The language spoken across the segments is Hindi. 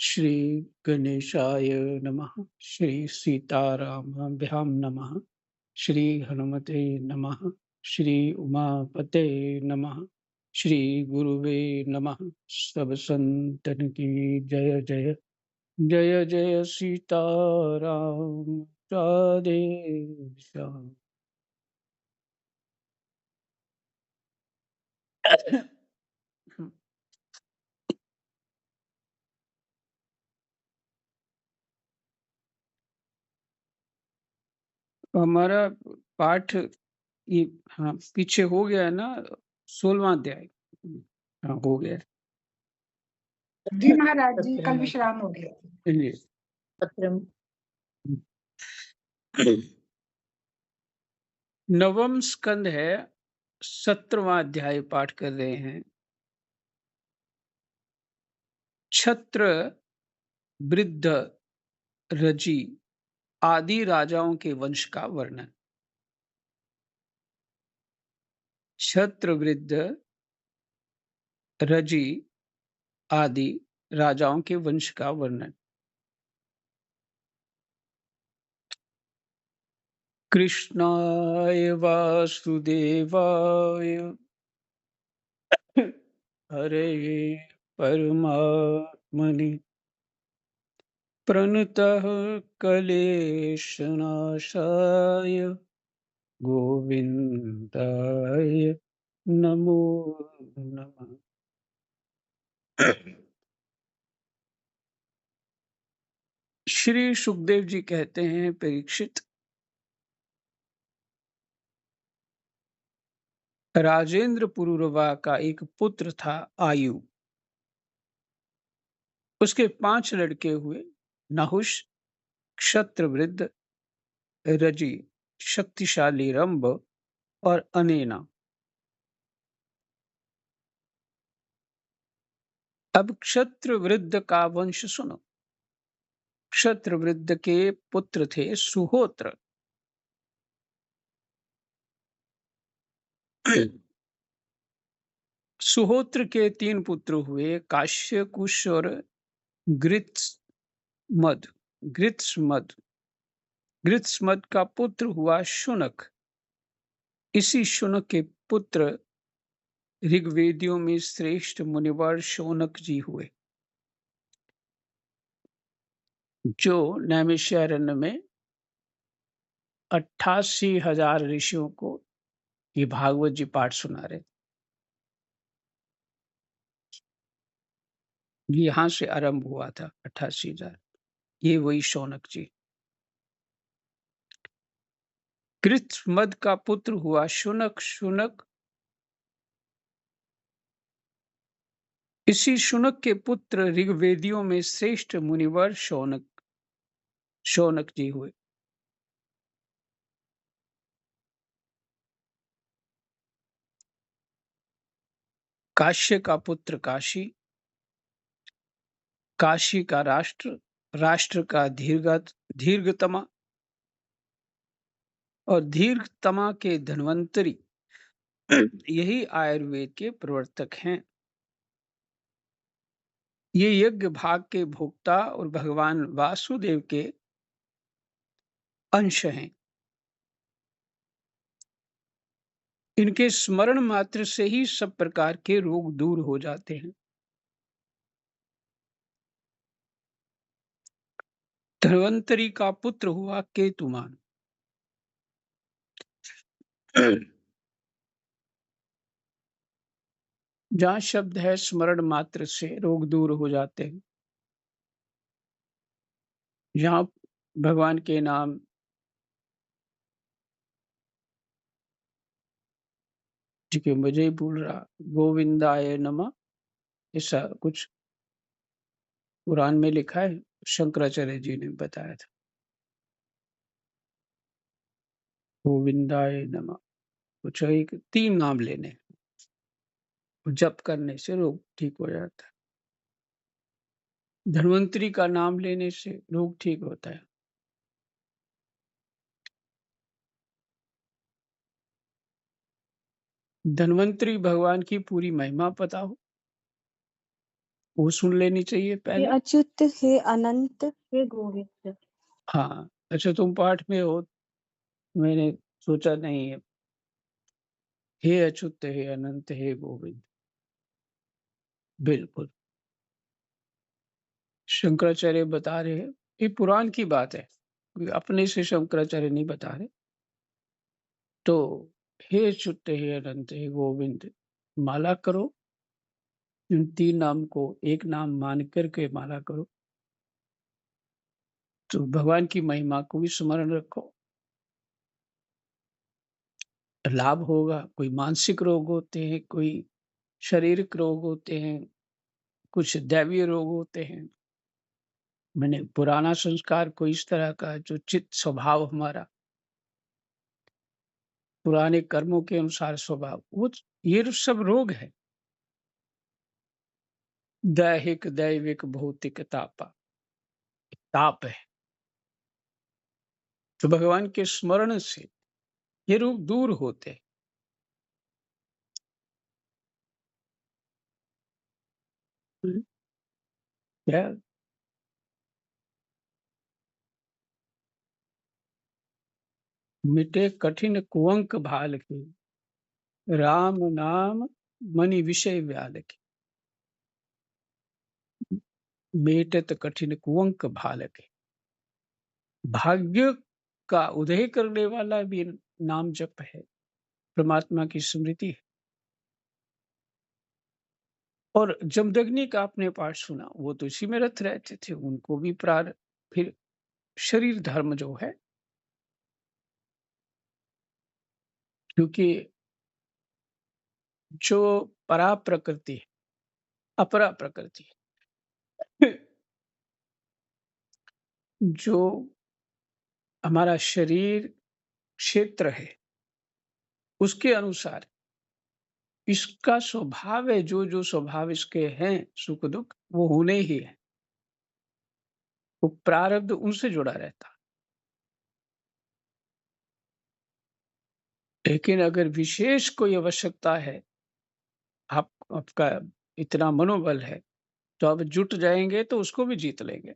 श्री गणेशाय नमः। श्री सीतारामाभ्यां नमः। श्री हनुमते नमः। श्री उमापते नमः। श्री गुरुवे नमः। सब संतन की जय जय। जय जय सीताराम। राधे श्याम। हमारा पाठ ये, हाँ, पीछे हो गया है ना। 16वां अध्याय। हाँ, हो गया जी महाराज जी, कल है। विश्राम हो गया। चलिए। नवम स्कंद है, 17वां अध्याय पाठ कर रहे हैं। छत्र वृद्ध रजी आदि राजाओं के वंश का वर्णन। छत्र वृद्ध रजी आदि राजाओं के वंश का वर्णन। कृष्णाय वासुदेवाय हरे परमात्मनि प्रणतः क्लेशनाशाय गोविंदाय नमो नमः। श्री सुखदेव जी कहते हैं, परीक्षित, राजेंद्र पुरुरवा का एक पुत्र था आयु। उसके 5 लड़के हुए, नहुष, क्षत्रवृद्ध, रजि, शक्तिशाली रंभ और अनेना। अब क्षत्रवृद्ध का वंश सुनो। क्षत्रवृद्ध के पुत्र थे सुहोत्र, सुहोत्र के 3 पुत्र हुए, काश्य, कुश और गृत्समद। गृत्समद गृत्समद का पुत्र हुआ शुनक। इसी शुनक के पुत्र ऋग्वेदियों में श्रेष्ठ मुनिवर शौनक जी हुए, जो नैमिषारण्य में 88,000 ऋषियों को ये भागवत जी पाठ सुना रहे। यहाँ से आरंभ हुआ था 88,000। ये वही शौनक जी। गृत्समद का पुत्र हुआ शुनक। शुनक इसी शुनक के पुत्र ऋग्वेदियों में श्रेष्ठ मुनिवर शौनक जी हुए। काश्य का पुत्र काशी, काशी का राष्ट्र, राष्ट्र का दीर्घतमा और दीर्घतमा के धन्वंतरी, यही आयुर्वेद के प्रवर्तक हैं। ये यज्ञ भाग के भोक्ता और भगवान वासुदेव के अंश हैं। इनके स्मरण मात्र से ही सब प्रकार के रोग दूर हो जाते हैं। धन्वंतरी का पुत्र हुआ केतुमान। जहाँ शब्द है स्मरण मात्र से रोग दूर हो जाते हैं, जहाँ भगवान के नाम जी के मुझे ही भूल रहा, गोविंदाय नमः, ऐसा कुछ कुरान में लिखा है, शंकराचार्य जी ने बताया था। गोविंदाय नमः, कुछ एक 3 नाम लेने, जप करने से रोग ठीक हो जाता है। धन्वंतरी का नाम लेने से रोग ठीक होता है। धन्वंतरी भगवान की पूरी महिमा पता हो, वो सुन लेनी चाहिए हे पहले। अच्युत, हे अनंत, हे गोविंद। हाँ, अच्छा तुम पाठ में हो, मैंने सोचा नहीं है। हे अच्युत, हे अनंत, हे गोविंद। बिल्कुल। शंकराचार्य बता रहे हैं, ये पुराण की बात है, कोई अपने से शंकराचार्य नहीं बता रहे। तो हे अच्युत, हे अनंत, हे गोविंद, माला करो। इन 3 नाम को एक नाम मान करके माला करो। तो भगवान की महिमा को भी स्मरण रखो, लाभ होगा। कोई मानसिक रोग होते हैं, कोई शारीरिक रोग होते हैं, कुछ दैवीय रोग होते हैं। मैंने पुराना संस्कार कोई इस तरह का जो चित्त स्वभाव हमारा पुराने कर्मों के अनुसार स्वभाव, वो ये सब रोग है। दैहिक दैविक भौतिक ताप है। तो भगवान के स्मरण से ये रोग दूर होते हैं। क्या मिटे कठिन कुअंक भाल के, राम नाम मनि विषय व्याल के। मेटत कठिन कुअंक भाल के, भाग्य का उदय करने वाला भी नाम जप है, परमात्मा की स्मृति है। और जमदग्नि का आपने पाठ सुना, वो तो इसी में रत रहते थे, उनको भी फिर शरीर धर्म जो है, क्योंकि जो परा प्रकृति है, अपरा प्रकृति है, जो हमारा शरीर क्षेत्र है, उसके अनुसार इसका स्वभाव है, जो जो स्वभाव इसके हैं सुख दुख, वो होने ही है। वो प्रारब्ध उनसे जुड़ा रहता। लेकिन अगर विशेष कोई आवश्यकता है, आपका इतना मनोबल है, तो आप जुट जाएंगे तो उसको भी जीत लेंगे,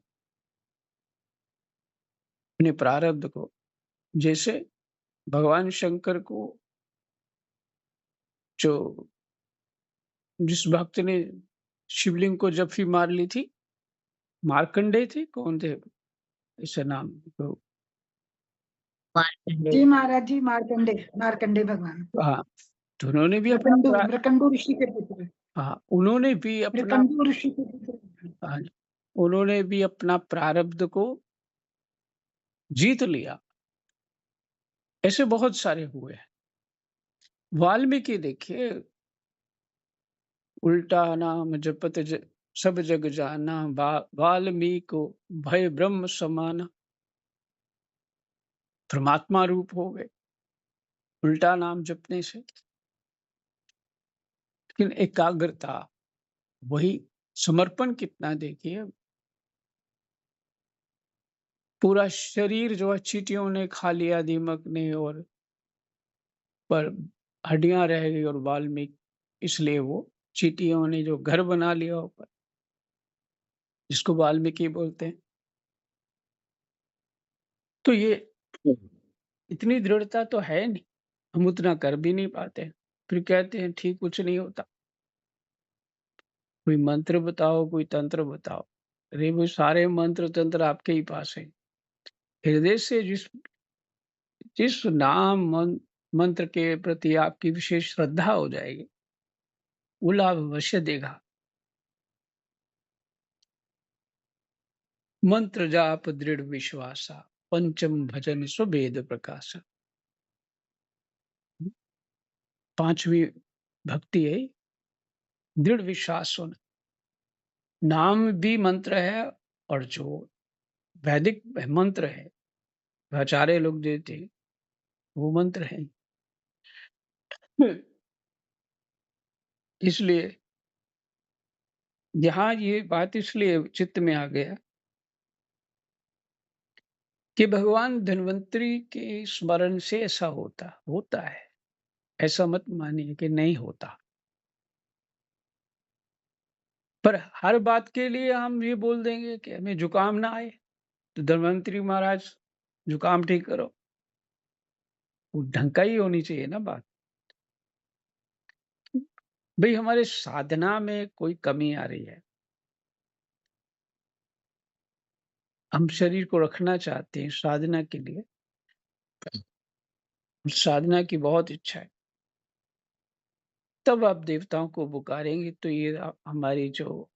अपने प्रारब्ध को। जैसे भगवान शंकर को जो जिस भक्त ने शिवलिंग को जफ्फी मार ली थी, मार्कंडे थे, कौन थे ऐसा नाम तो, जी महाराज जी, मार्कंडे मार्कंडे भगवान, हाँ, तो उन्होंने भी मृकंडू ऋषि के पुत्र, हाँ, उन्होंने भी अपना मृकंडू ऋषि के पुत्र। हाँ, उन्होंने भी अपना प्रारब्ध को जीत लिया। ऐसे बहुत सारे हुए हैं। वाल्मीकि देखिए, उल्टा नाम जपत सब जग जाना, वाल्मीकि को भय ब्रह्म समाना। परमात्मा रूप हो गए उल्टा नाम जपने से। लेकिन एकाग्रता, वही समर्पण कितना देखिए, पूरा शरीर जो है चींटियों ने खा लिया, दीमक ने, और पर हड्डियां रह गई, और वाल्मीकि इसलिए वो चींटियों ने जो घर बना लिया ऊपर, जिसको वाल्मीकि बोलते हैं। तो ये इतनी दृढ़ता तो है नहीं, हम उतना कर भी नहीं पाते। फिर कहते हैं ठीक कुछ नहीं होता, कोई मंत्र बताओ, कोई तंत्र बताओ। अरे वो सारे मंत्र तंत्र आपके ही पास है। हृदय से जिस जिस मंत्र के प्रति आपकी विशेष श्रद्धा हो जाएगी, वो लाभ अवश्य देगा। मंत्र जाप दृढ़ विश्वासा, पंचम भजन सुभेद प्रकाश। 5वीं भक्ति है दृढ़ विश्वास होना। नाम भी मंत्र है, और जो वैदिक मंत्र है, आचार्य लोग देते हैं, वो मंत्र है। इसलिए यहाँ ये बात इसलिए चित्त में आ गया कि भगवान धन्वंतरी के स्मरण से ऐसा होता है। ऐसा मत मानिए कि नहीं होता। पर हर बात के लिए हम ये बोल देंगे कि हमें जुकाम ना आए, तो धन्वंतरी महाराज जुकाम ठीक करो। वो ढंग का ही होनी चाहिए ना बात। भई हमारे साधना में कोई कमी आ रही है। हम शरीर को रखना चाहते हैं साधना के लिए। साधना की बहुत इच्छा है। तब आप देवताओं को पुकारेंगे तो ये हमारी जो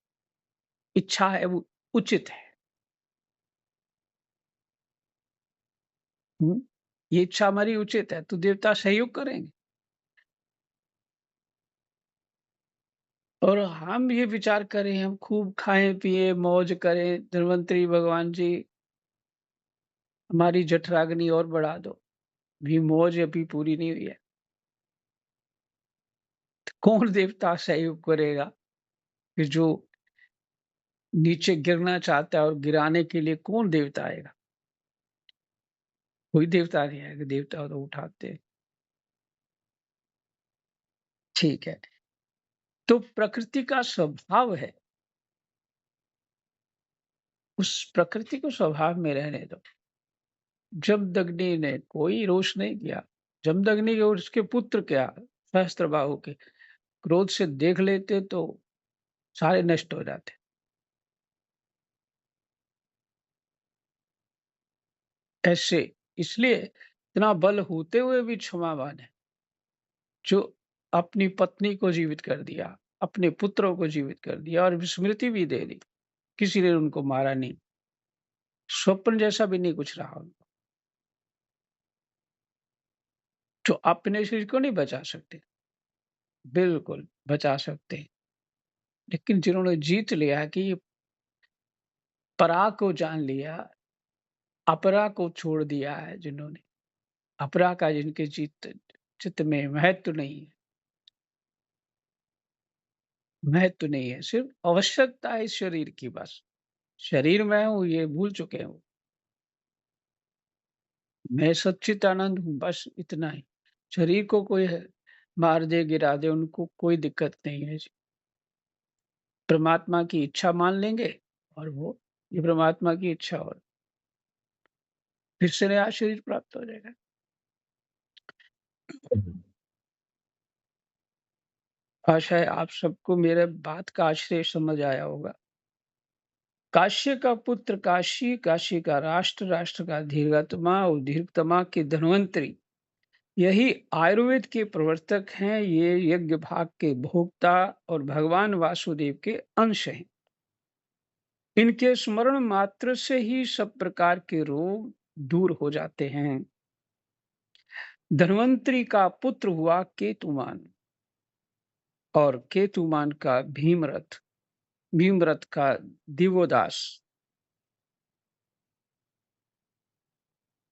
इच्छा है वो उचित है। हुँ? ये इच्छा हमारी उचित है तो देवता सहयोग करेंगे। और हम ये विचार करें, हम खूब खाएँ-पिएँ, मौज करें, धन्वंतरी भगवान जी हमारी जठराग्नि और बढ़ा दो। अभी मौज अभी पूरी नहीं हुई है। तो कौन देवता सहयोग करेगा कि जो नीचे गिरना चाहता है और गिराने के लिए कौन देवता आएगा? कोई देवता नहीं आएगा, देवता तो उठाते हैं। ठीक है। तो प्रकृति का स्वभाव है, उस प्रकृति को स्वभाव में रहने दो। जमदग्नि ने कोई रोष नहीं किया। जमदग्नि और उसके पुत्र क्या सहस्त्रबाहु के क्रोध से देख लेते तो सारे नष्ट हो जाते। ऐसे इसलिए इतना बल होते हुए भी क्षमावान है, जो अपनी पत्नी को जीवित कर दिया, अपने पुत्रों को जीवित कर दिया और विस्मृति भी दे दी। किसी ने उनको मारा नहीं। स्वप्न जैसा भी नहीं कुछ रहा उनको। जो अपने शरीर को नहीं बचा सकते, बिल्कुल बचा सकते हैं। लेकिन जिन्होंने जीत लिया कि परा को जान लिया, अपरा को छोड़ दिया है जिन्होंने, अपरा का जिनके चित्त में महत्व नहीं है, महत्व नहीं है, सिर्फ आवश्यकता है इस शरीर की बस। शरीर में हूँ ये भूल चुके हैं वो। मैं सच्चिदानंद हूँ बस इतना ही। शरीर को कोई मार दे, गिरा दे उनको कोई दिक्कत नहीं है। परमात्मा की इच्छा मान लेंगे और वो ये परमात्मा की इच्छा और फिर से नया शरीर प्राप्त हो जाएगा। आशा है आप सबको मेरे बात का आश्रय समझ आया होगा। काश्य का पुत्र काशी, काशी का राष्ट्र, राष्ट्र का दीर्घात्मा और दीर्घतमा के धन्वंतरी, यही आयुर्वेद के प्रवर्तक हैं। ये यज्ञ भाग के भोक्ता और भगवान वासुदेव के अंश हैं। इनके स्मरण मात्र से ही सब प्रकार के रोग दूर हो जाते हैं। धन्वंतरी का पुत्र हुआ केतुमान और केतुमान का भीमरथ, भीमरथ का दिवोदास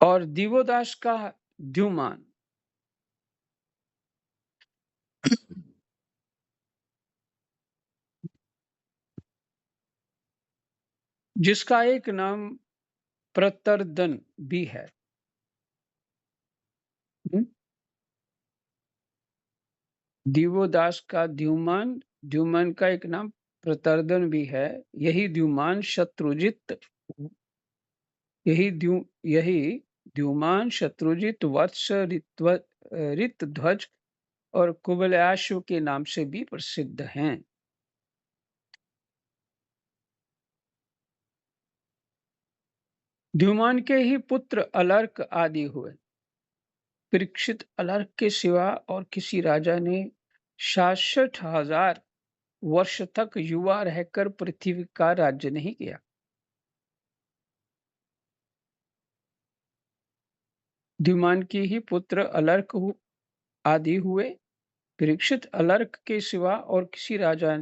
और दिवोदास का द्युमान। जिसका एक नाम प्रतरदन भी है। हम्म? दिवोदास का द्युमान, द्युमान का एक नाम प्रतरदन भी है। यही द्युमान शत्रुजित, यही द्युमान शत्रुजित वत्स ऋतध्वज और कुबलाश्व के नाम से भी प्रसिद्ध हैं। द्युमान के ही पुत्र अलर्क आदि हुए। परीक्षित अलर्क के सिवा और किसी राजा ने 66,000 वर्ष तक युवा रहकर पृथ्वी का राज्य नहीं किया। द्युमान के ही पुत्र अलर्क आदि हुए। परीक्षित अलर्क के सिवा और किसी राजा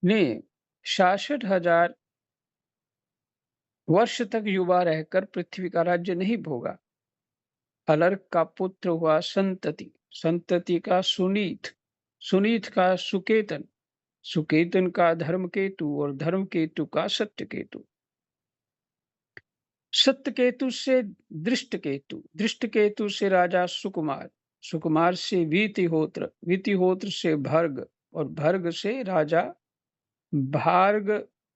ने 66,000 वर्ष तक युवा रहकर पृथ्वी का राज्य नहीं भोगा। अलर्क का पुत्र हुआ संतति, संतति का सुनीत, सुनीत का सुकेतन, सुकेतन का धर्मकेतु और धर्मकेतु का सत्यकेतु, सत्यकेतु से दृष्टकेतु, दृष्टकेतु से राजा सुकुमार, सुकुमार से वीतिहोत्र, वीतिहोत्र से भर्ग और भर्ग से राजा भार्ग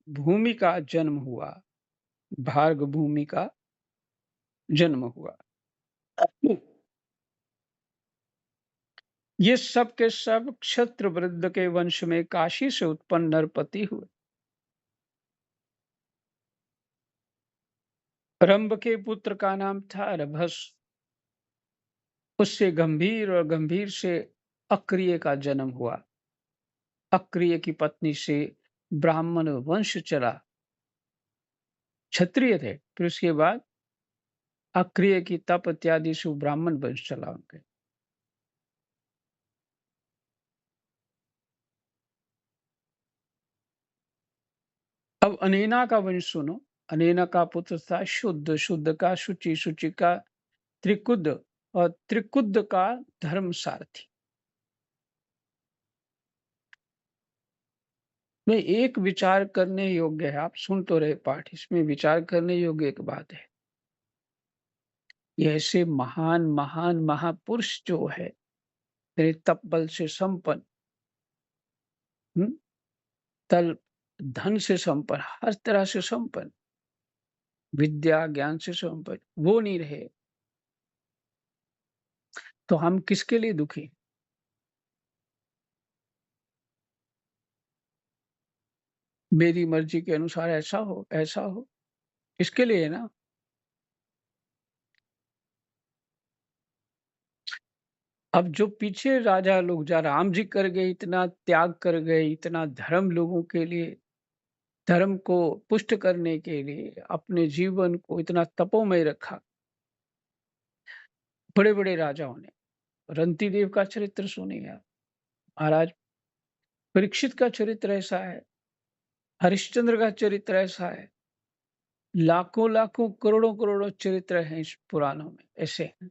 भूमि का जन्म हुआ। भार्ग भूमि का जन्म हुआ। ये सब के सब क्षत्र वृद्ध के वंश में काशी से उत्पन्न नरपति हुए। रंभ के पुत्र का नाम था रभस। उससे गंभीर और गंभीर से अक्रिय का जन्म हुआ। अक्रिय की पत्नी से ब्राह्मण वंश चला। क्षत्रिय थे, फिर उसके बाद अक्रिय की तप इत्यादि से ब्राह्मण वंश चला उनके। अब अनेना का वंश सुनो। अनेना का पुत्र था शुद्ध, शुद्ध का शुचि, शुचि का त्रिकुद और त्रिकुद का धर्म सारथी। में एक विचार करने योग्य है, आप सुन तो रहे पाठ, इसमें विचार करने योग्य एक बात है। ये ऐसे महान महान महापुरुष जो है, तेरे तप बल से संपन्न, तल धन से संपन्न, हर तरह से संपन्न, विद्या ज्ञान से संपन्न, वो नहीं रहे तो हम किसके लिए दुखी? मेरी मर्जी के अनुसार ऐसा हो, ऐसा हो, इसके लिए है ना। अब जो पीछे राजा लोग, जा राम जी कर गए, इतना त्याग कर गए, इतना धर्म लोगों के लिए, धर्म को पुष्ट करने के लिए अपने जीवन को इतना तपोमय रखा। बड़े बड़े राजाओं ने, रंती देव का चरित्र सुनिए आप, महाराज परीक्षित का चरित्र ऐसा है, हरिश्चंद्र का चरित्र ऐसा है, लाखों लाखों करोड़ों करोड़ों चरित्र हैं इस पुराणों में ऐसे हैं।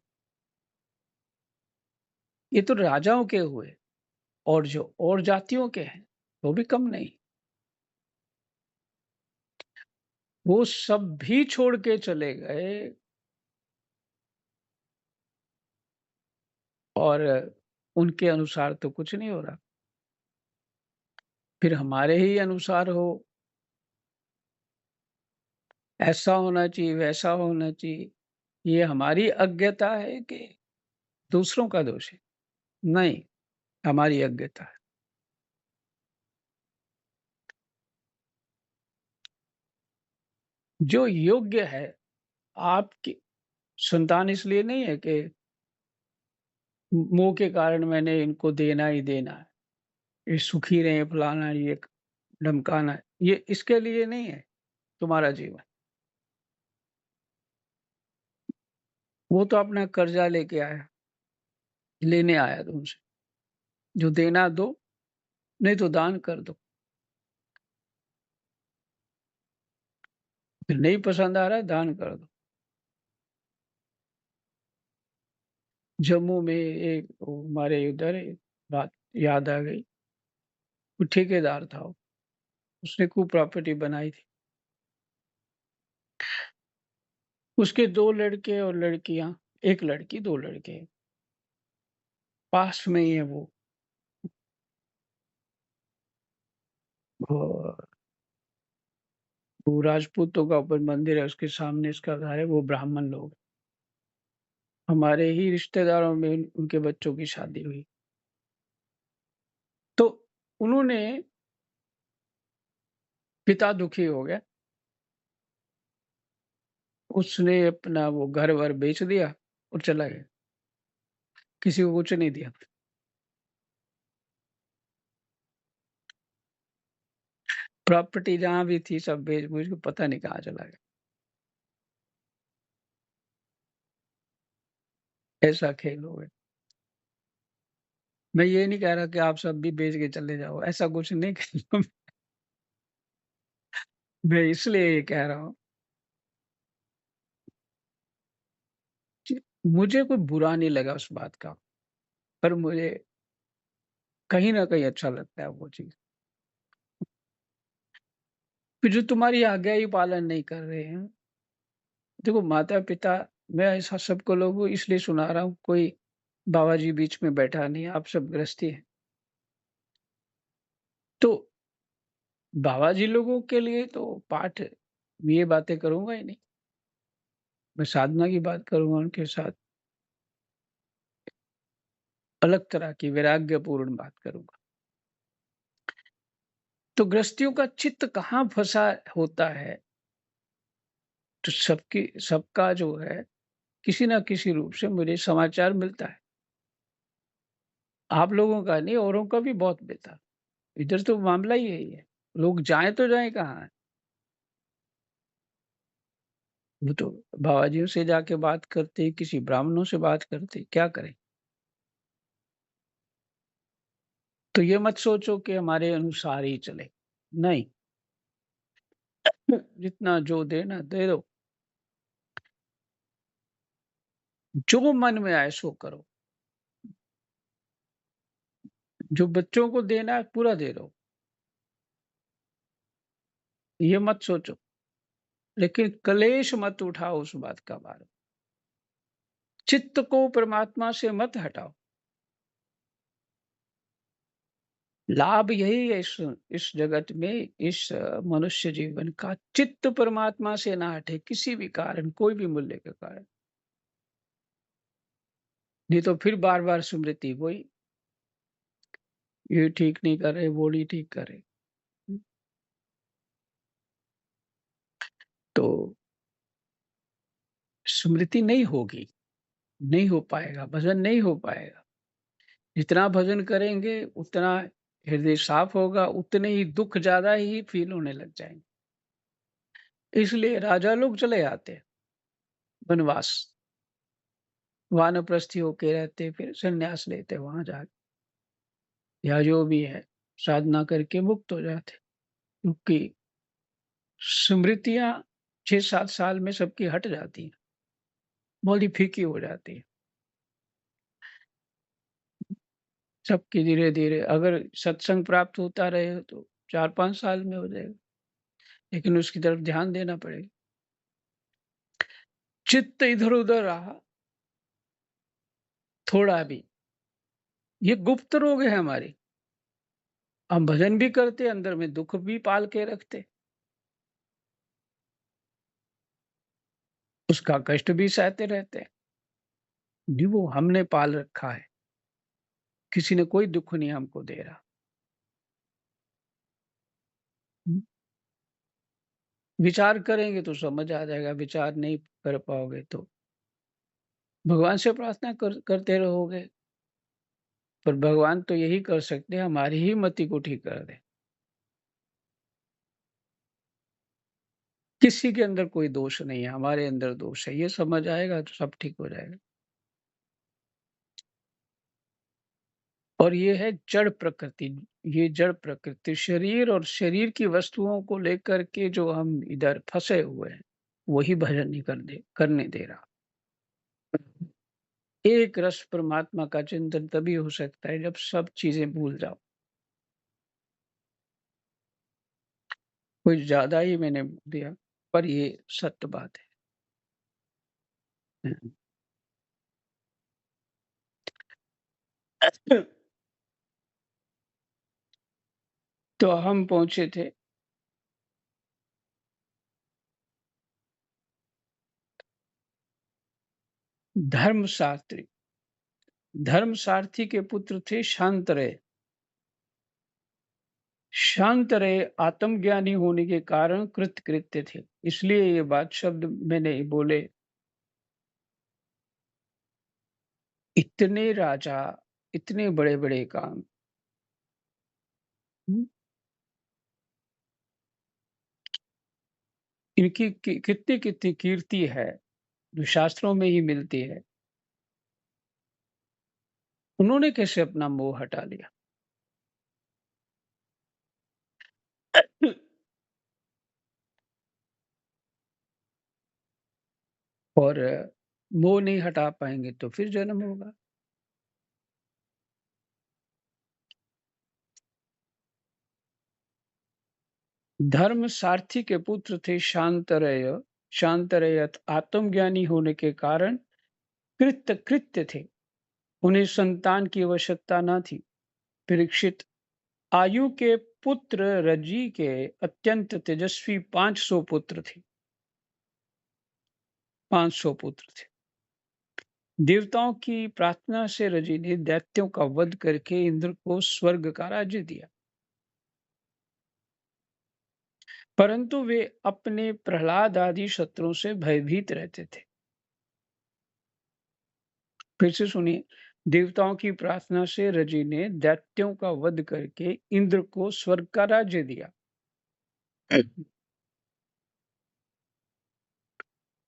ये तो राजाओं के हुए, और जो और जातियों के हैं वो भी कम नहीं। वो सब भी छोड़ के चले गए और उनके अनुसार तो कुछ नहीं हो रहा। फिर हमारे ही अनुसार हो, ऐसा होना चाहिए, वैसा होना चाहिए, ये हमारी अज्ञता है कि दूसरों का दोष है? नहीं, हमारी अज्ञता है। जो योग्य है, आपकी संतान इसलिए नहीं है कि मोह के कारण मैंने इनको देना ही देना है, ये सुखी रहे, फलाना, ये धमकाना, ये इसके लिए नहीं है तुम्हारा जीवन। वो तो अपना कर्जा लेके आया, लेने आया तुमसे। जो देना दो, नहीं तो दान कर दो। फिर नहीं पसंद आ रहा है, दान कर दो। जम्मू में एक हमारे उधर एक बात याद आ गई। वो ठेकेदार था, उसने खूब प्रॉपर्टी बनाई थी। उसके 2 लड़के और लड़कियां, 1 लड़की 2 लड़के, पास में ही है वो वो राजपूतों का ऊपर मंदिर है, उसके सामने इसका घर है, वो ब्राह्मण लोग। हमारे ही रिश्तेदारों में उनके बच्चों की शादी हुई। तो उन्होंने, पिता दुखी हो गया, उसने अपना वो घर-वर बेच दिया और चला गया। किसी को कुछ नहीं दिया। प्रॉपर्टी जहाँ भी थी सब बेच-बूझ के पता नहीं कहाँ चला गया। ऐसा खेल हो गया। मैं ये नहीं कह रहा कि आप सब भी बेच के चले जाओ, ऐसा कुछ नहीं कह रहा हूँ। मैं इसलिए ये कह रहा हूँ कि मुझे कोई बुरा नहीं लगा उस बात का, पर मुझे कहीं न कहीं अच्छा लगता है वो चीज़। फिर जो तुम्हारी आज्ञा ही पालन नहीं कर रहे हैं, देखो माता-पिता, मैं ऐसा सबको लोगों को इसलिए सुना रहा हूँ, कोई बाबा जी बीच में बैठा नहीं है, आप सब गृहस्थी हैं। तो बाबा जी लोगों के लिए तो पाठ ये बातें करूँगा ही नहीं। मैं साधना की बात करूँगा उनके साथ, अलग तरह की वैराग्यपूर्ण बात करूँगा। तो गृहस्थियों का चित्त कहाँ फँसा होता है, तो सबका जो है, किसी न किसी रूप से मुझे समाचार मिलता है। आप लोगों का नहीं, औरों का भी बहुत मिलता है। इधर तो मामला ही यही है। लोग जाएँ तो जाएँ कहाँ? वो तो बाबाजियों से जाके बात करते, किसी ब्राह्मणों से बात करते, क्या करें? तो ये मत सोचो कि हमारे अनुसार ही चले, नहीं। जितना जो देना दे दो, जो मन में आए सो करो। जो बच्चों को देना है पूरा दे दो, ये मत सोचो। लेकिन क्लेश मत उठाओ उस बात का भार। चित्त को परमात्मा से मत हटाओ। लाभ यही है इस जगत में, इस मनुष्य जीवन का, चित्त परमात्मा से ना हटे किसी भी कारण, कोई भी मूल्य के कारण। नहीं तो फिर बार-बार स्मृति वही, ये ठीक नहीं कर रहे, वो नहीं ठीक कर रहे। तो स्मृति नहीं होगी, नहीं हो पाएगा, भजन नहीं हो पाएगा। जितना भजन करेंगे उतना हृदय साफ होगा, उतने ही दुःख ज़्यादा ही फ़ील होने लग जाएँगे। इसलिए राजा लोग चले आते हैं वनवास, वानप्रस्थी होके रहते, फिर संन्यास लेते वहाँ जाके, या जो भी है, साधना करके मुक्त हो जाते। क्योंकि स्मृतियाँ 6-7 साल में सबकी हट जाती हैं, बड़ी फीकी हो जाती है। सबकी धीरे-धीरे अगर सत्संग प्राप्त होता रहे तो 4-5 साल में हो जाएगा, लेकिन उसकी तरफ ध्यान देना पड़ेगा। चित्त इधर-उधर रहा थोड़ा भी, ये गुप्त रोग है हमारी। हम भजन भी करते, अंदर में दुःख भी पाल के रखते, उसका कष्ट भी सहते रहते हैं। जी, वो हमने पाल रखा है, किसी ने कोई दुःख नहीं हमको दे रहा। हुँ, विचार करेंगे तो समझ आ जाएगा, विचार नहीं कर पाओगे तो भगवान से प्रार्थना करते रहोगे, पर भगवान तो यही कर सकते हैं, हमारी ही मति को ठीक कर दें। किसी के अंदर कोई दोष नहीं है, हमारे अंदर दोष है, ये समझ आएगा तो सब ठीक हो जाएगा। और ये है जड़ प्रकृति, ये जड़ प्रकृति, शरीर और शरीर की वस्तुओं को लेकर के जो हम इधर फँसे हुए हैं, वही भजन नहीं करने दे रहा। एक रस परमात्मा का चिंतन तभी हो सकता है जब सब चीज़ें भूल जाओ। कुछ ज़्यादा ही मैंने बोल दिया, पर ये सत्य बात है। तो हम पहुँचे थे धर्मशास्त्री। धर्मसारथी के पुत्र थे शांतरेय। शांतरेय आत्मज्ञानी होने के कारण कृतकृत्य थे। इसलिए ये बात शब्द मैंने बोले, इतने राजा, इतने बड़े-बड़े काम। हुँ, इनकी कितनी-कितनी कीर्ति है, जो शास्त्रों में ही मिलती है। उन्होंने कैसे अपना मोह हटा लिया? और मोह नहीं हटा पाएँगे तो फिर जन्म होगा। धर्म सारथी के पुत्र थे शांतरेय। शांतरेय आत्मज्ञानी होने के कारण कृत्य थे। उन्हें संतान की आवश्यकता न थी। परीक्षित, आयु के पुत्र रजी के अत्यंत तेजस्वी 500 पुत्र थे। 500 पुत्र थे। देवताओं की प्रार्थना से रजी ने दैत्यों का वध करके इंद्र को स्वर्ग का राज्य दिया, परंतु वे अपने प्रहलाद आदि शत्रुओं से भयभीत रहते थे। फिर से सुनिए, देवताओं की प्रार्थना से रजी ने दैत्यों का वध करके इंद्र को स्वर्ग का राज्य दिया,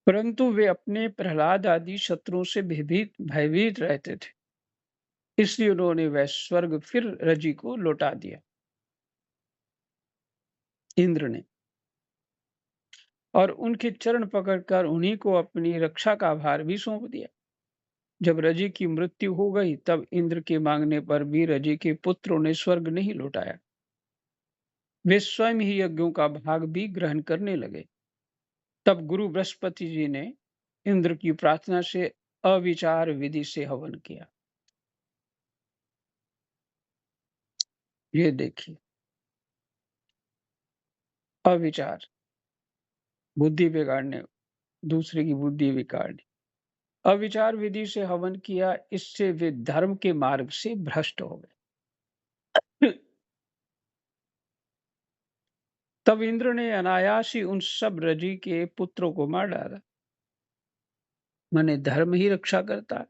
परंतु वे अपने प्रहलाद आदि शत्रुओं से भयभीत रहते थे, इसलिए उन्होंने वह स्वर्ग फिर रजी को लौटा दिया, इंद्र ने, और उनके चरण पकड़कर उन्हीं को अपनी रक्षा का भार भी सौंप दिया। जब रजी की मृत्यु हो गई तब इंद्र के मांगने पर भी रजी के पुत्रों ने स्वर्ग नहीं लौटाया, वे स्वयं ही यज्ञों का भाग भी ग्रहण करने लगे। तब गुरु बृहस्पति जी ने इंद्र की प्रार्थना से अविचार विधि से हवन किया। ये देखिए, अविचार, बुद्धि बिगाड़ने, दूसरे की बुद्धि बिगाड़ने, अविचार विधि से हवन किया, इससे वे धर्म के मार्ग से भ्रष्ट हो गए। तब इंद्र ने अनायास ही उन सब रजी के पुत्रों को मार डाला। माने धर्म ही रक्षा करता है।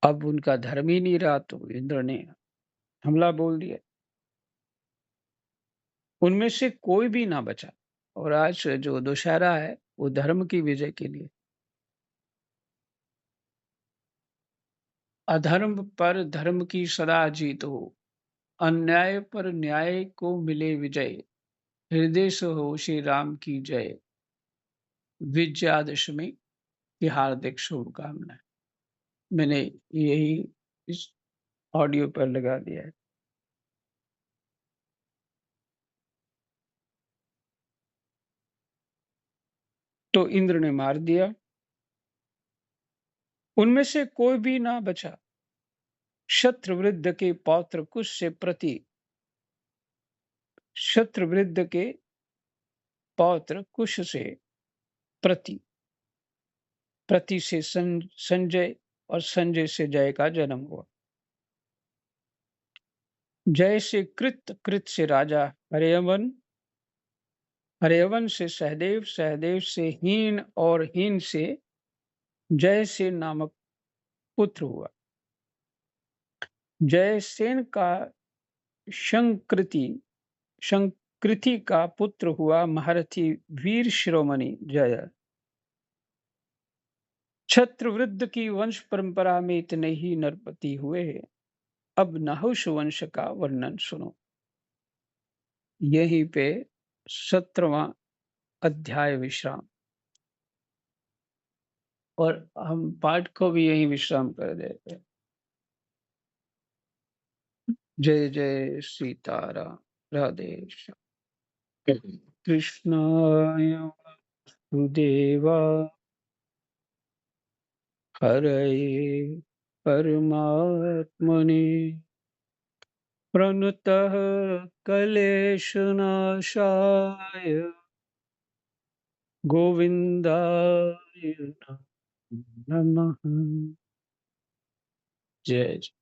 अब उनका धर्म ही नहीं रहा तो इंद्र ने हमला बोल दिया, उनमें से कोई भी ना बचा। और आज जो दशहरा है वो धर्म की विजय के लिए, अधर्म पर धर्म की सदा जीत हो, अन्याय पर न्याय को मिले विजय, हृदय से हो श्री राम की जय, विजयादशमी की हार्दिक शुभकामनाएं। मैंने यही इस ऑडियो पर लगा दिया है। तो इंद्र ने मार दिया, उनमें से कोई भी ना बचा। शत्रुवृद्ध के पौत्र कुश से शत्रुवृद्ध के पौत्र कुश से प्रति से संजय, और संजय से जय का जन्म हुआ। जय से कृत से राजा हर्यवन, हर्यवन से सहदेव, सहदेव से हीन, और हीन से जयसेन नामक पुत्र हुआ। जयसेन का शंकृति का पुत्र हुआ महारथी वीर शिरोमणि जय। छत्रवृद्ध की वंश परंपरा में इतने ही नरपति हुए। अब नहुष वंश का वर्णन सुनो। यहीं पे 17वां अध्याय विश्राम, और हम पाठ को भी यहीं विश्राम कर देते हैं। जय जय सीताराम, राधे श्याम। कृष्णाय वासुदेवा हरये परमात्मने प्रणतः क्लेशनाशाय गोविन्दाय नमः। जय जय।